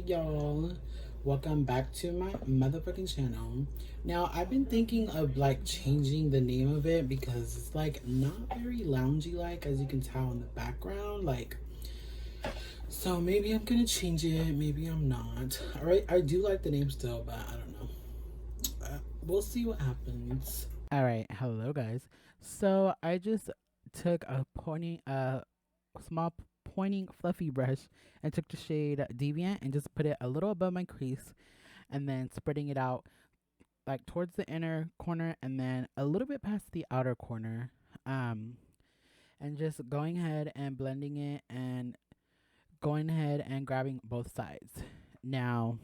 y'all, welcome back to my motherfucking channel. Now I've been thinking of like changing the name of it because it's like not very loungy like, as you can tell in the background, like, so maybe I'm gonna change it, maybe I'm not. All right, I do like the name still, but I don't know. We'll see what happens. All right, hello guys. So I just took a small pointing fluffy brush and took the shade Deviant and just put it a little above my crease, and then spreading it out like towards the inner corner and then a little bit past the outer corner, and just going ahead and blending it and going ahead and grabbing both sides. Now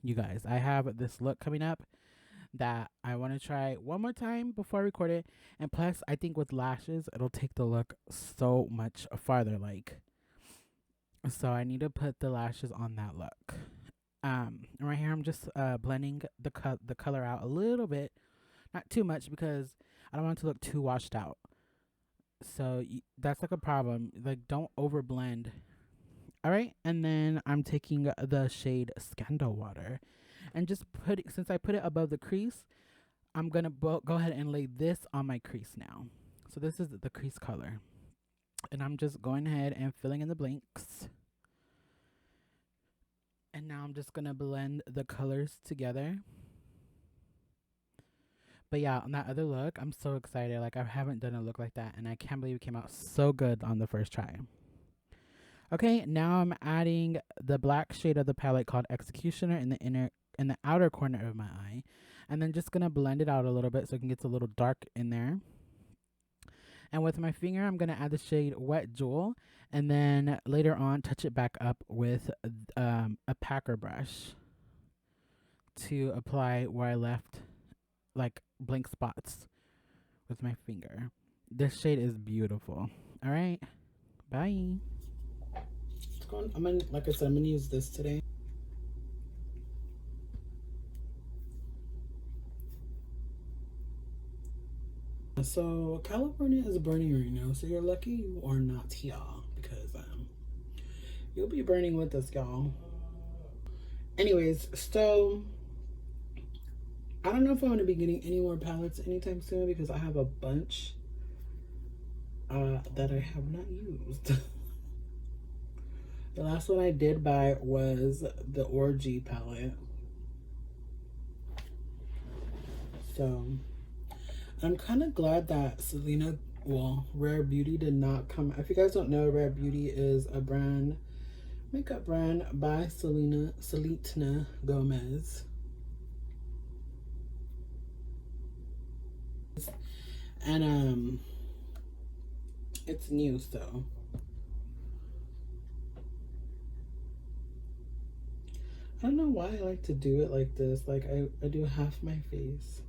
you guys, I have this look coming up that I want to try one more time before I record it. And plus, I think with lashes, it'll take the look so much farther. Like, so I need to put the lashes on that look. Right here, I'm just blending the color out a little bit, not too much because I don't want it to look too washed out. So that's like a problem. Like, don't over blend. All right, and then I'm taking the shade Scandal Water and just putting, since I put it above the crease, I'm gonna go ahead and lay this on my crease now. So this is the crease color, and I'm just going ahead and filling in the blanks. And now I'm just gonna blend the colors together. But yeah, on that other look, I'm so excited. Like, I haven't done a look like that, and I can't believe it came out so good on the first try. Okay, now I'm adding the black shade of the palette called Executioner in the outer corner of my eye, and then just gonna blend it out a little bit so it can get a little dark in there. And with my finger, I'm gonna add the shade Wet Jewel, and then later on touch it back up with a packer brush to apply where I left like blank spots with my finger. This shade is beautiful. All right, bye. I'm gonna, like I said, I'm gonna use this today. So California is burning right now, so you're lucky you are not here, because you'll be burning with us, y'all. Anyways, so I don't know if I'm gonna be getting any more palettes anytime soon because I have a bunch that I have not used. The last one I did buy was the Orgy palette. So I'm kind of glad that Rare Beauty did not come. If you guys don't know, Rare Beauty is a brand, makeup brand by Selena Gomez. And it's new, so I don't know why I like to do it like this. Like, I do half my face.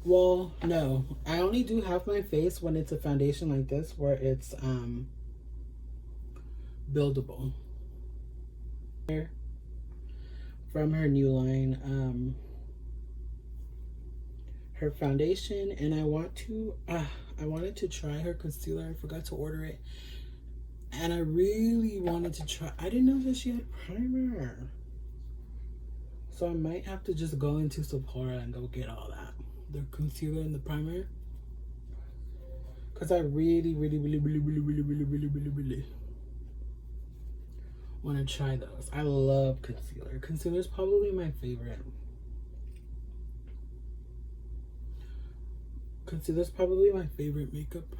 Well, no, I only do half my face when it's a foundation like this, where it's buildable. From her new line, her foundation, and I wanted to try her concealer. I forgot to order it, and I really wanted to try. I didn't know that she had primer, so I might have to just go into Sephora and go get all that, the concealer and the primer, because I really want to try those. I love concealer. Concealer is probably my favorite. Concealer's probably my favorite makeup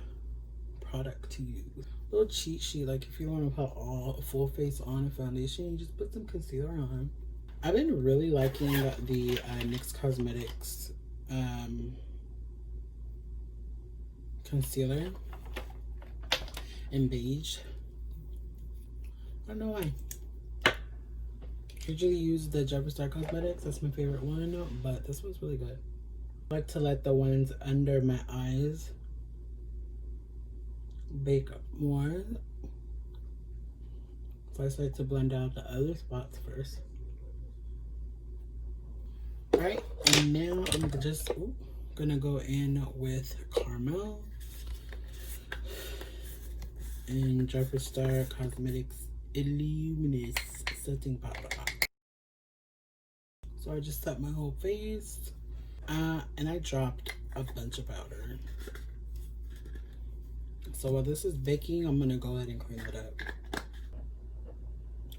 product to use. Little cheat sheet, like if you want to put all full face on a foundation, you just put some concealer on. I've been really liking the NYX Cosmetics concealer in beige. I don't know why. I usually use the Jeffree Cosmetics. That's my favorite one, but this one's really good. I like to let the ones under my eyes bake up more. So I start to blend out the other spots first. Alright, and now I'm just Gonna go in with Caramel and Jeffree Cosmetics Illuminous Setting Powder. So I just set my whole face, and I dropped a bunch of powder. So while this is baking, I'm gonna go ahead and clean it up.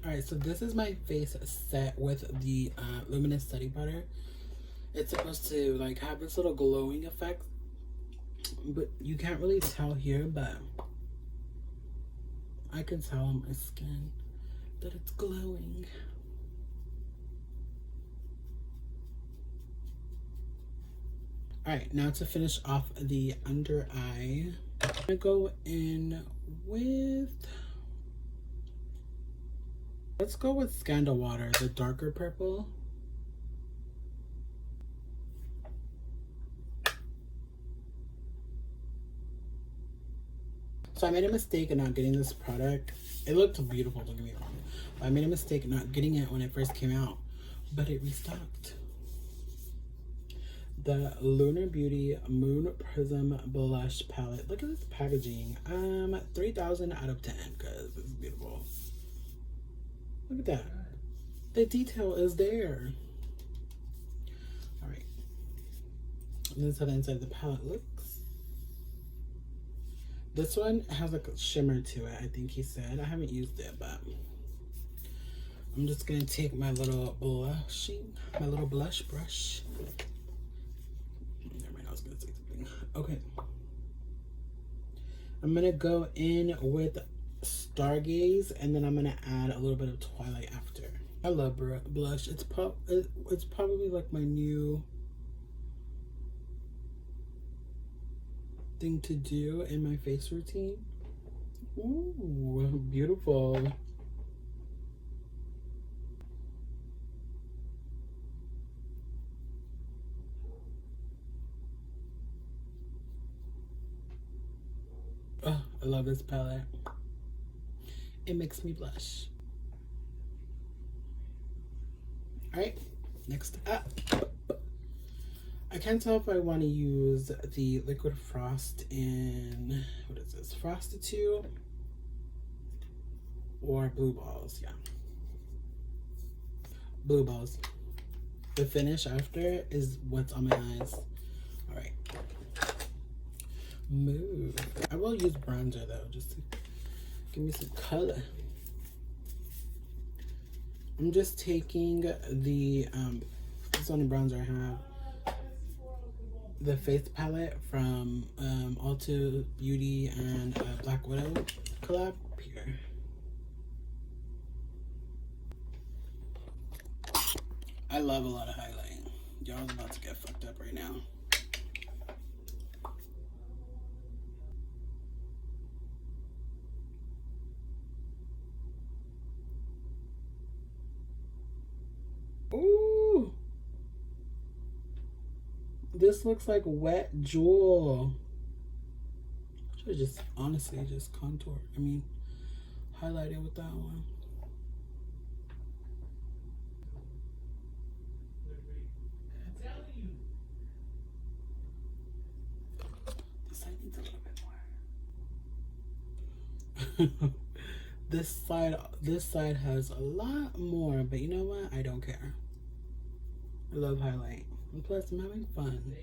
Alright, so this is my face set with the luminous setting powder. It's supposed to like have this little glowing effect, but you can't really tell here, but I can tell on my skin that it's glowing. Alright, now to finish off the under eye, I'm gonna go in with, let's go with Scandal Water, the darker purple. So I made a mistake in not getting this product. It looked beautiful, don't get me wrong. But I made a mistake not getting it when it first came out, but it restocked. The Lunar Beauty Moon Prism Blush Palette. Look at this packaging. 3,000 out of 10 because it's beautiful. Look at that. The detail is there. All right. And this is how the inside of the palette looks. This one has like a shimmer to it, I think he said. I haven't used it, but I'm just gonna take my little blush brush. Never mind, I was gonna say something. Okay. I'm gonna go in with Stargaze, and then I'm gonna add a little bit of Twilight after. I love blush. It's probably like my new thing to do in my face routine. Ooh, beautiful. Oh, I love this palette. It makes me blush. All right, next up. I can't tell if I want to use the Liquid Frost in, what is this, Frosty or Blue Balls, yeah. Blue Balls. The finish after is what's on my eyes. All right. Move. I will use bronzer though, just to give me some color. I'm just taking the, this one bronzer I have. The face palette from Ulta Beauty and Black Widow collab here. I love a lot of highlight. Y'all's about to get fucked up right now. Ooh. This looks like wet jewel. Should just honestly just contour. I mean, highlight it with that one. This side needs a little bit more. This side has a lot more, but you know what? I don't care. I love highlight. And plus, I'm having fun.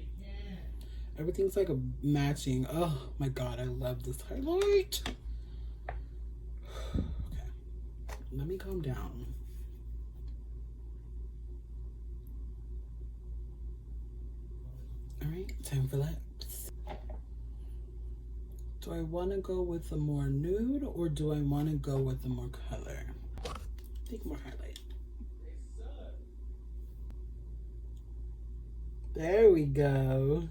Everything's like a matching. Oh my god, I love this highlight. Okay, let me calm down. All right, time for lips. Do I want to go with the more nude or do I want to go with the more color? I think more highlight. There we go.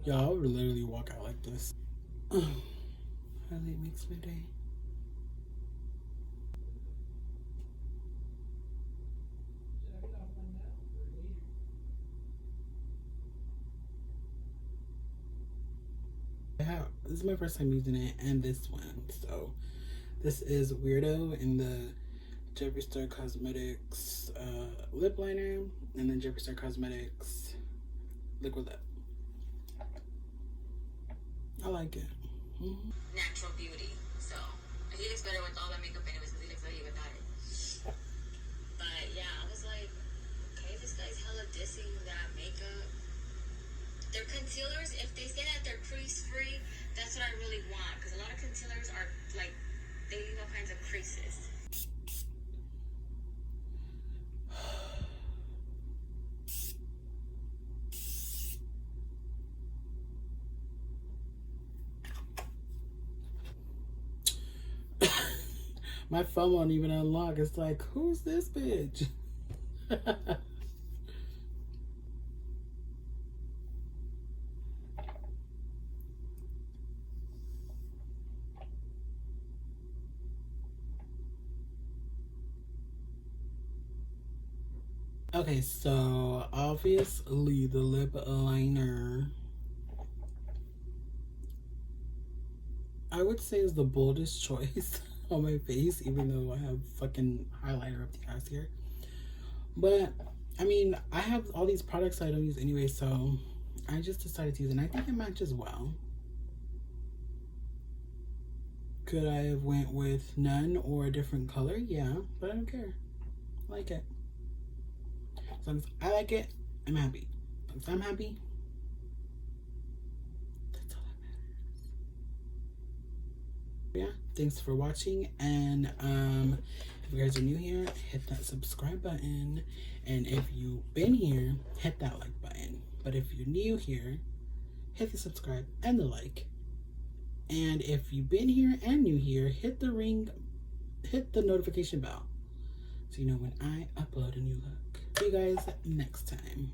Y'all would literally walk out like this. Highlight makes my day. This is my first time using it, and this one. So this is Weirdo in the Jeffree Cosmetics lip liner, and then Jeffree Cosmetics liquid lip. I like it. Natural beauty. So he looks better with all that makeup anyways because he looks like he without it. But yeah, I was like, okay, this guy's hella dissing that makeup. Their concealers, if they say that they're crease free, that's what I really want. Because a lot of concealers are like, they leave all kinds of creases. My phone won't even unlock. It's like, who's this bitch? Okay, so obviously the lip liner I would say is the boldest choice on my face, even though I have fucking highlighter up the ass here. But I mean, I have all these products I don't use anyway, so I just decided to use it, and I think it matches well. Could I have went with none or a different color? Yeah, but I don't care. I like it. As long as I like it, I'm happy. As long as I'm happy, that's all that matters. Yeah, thanks for watching, and if you guys are new here, hit that subscribe button, and if you've been here, hit that like button. But if you're new here, hit the subscribe and the like. And if you've been here and new here, hit the notification bell so you know when I upload a new look. See you guys next time.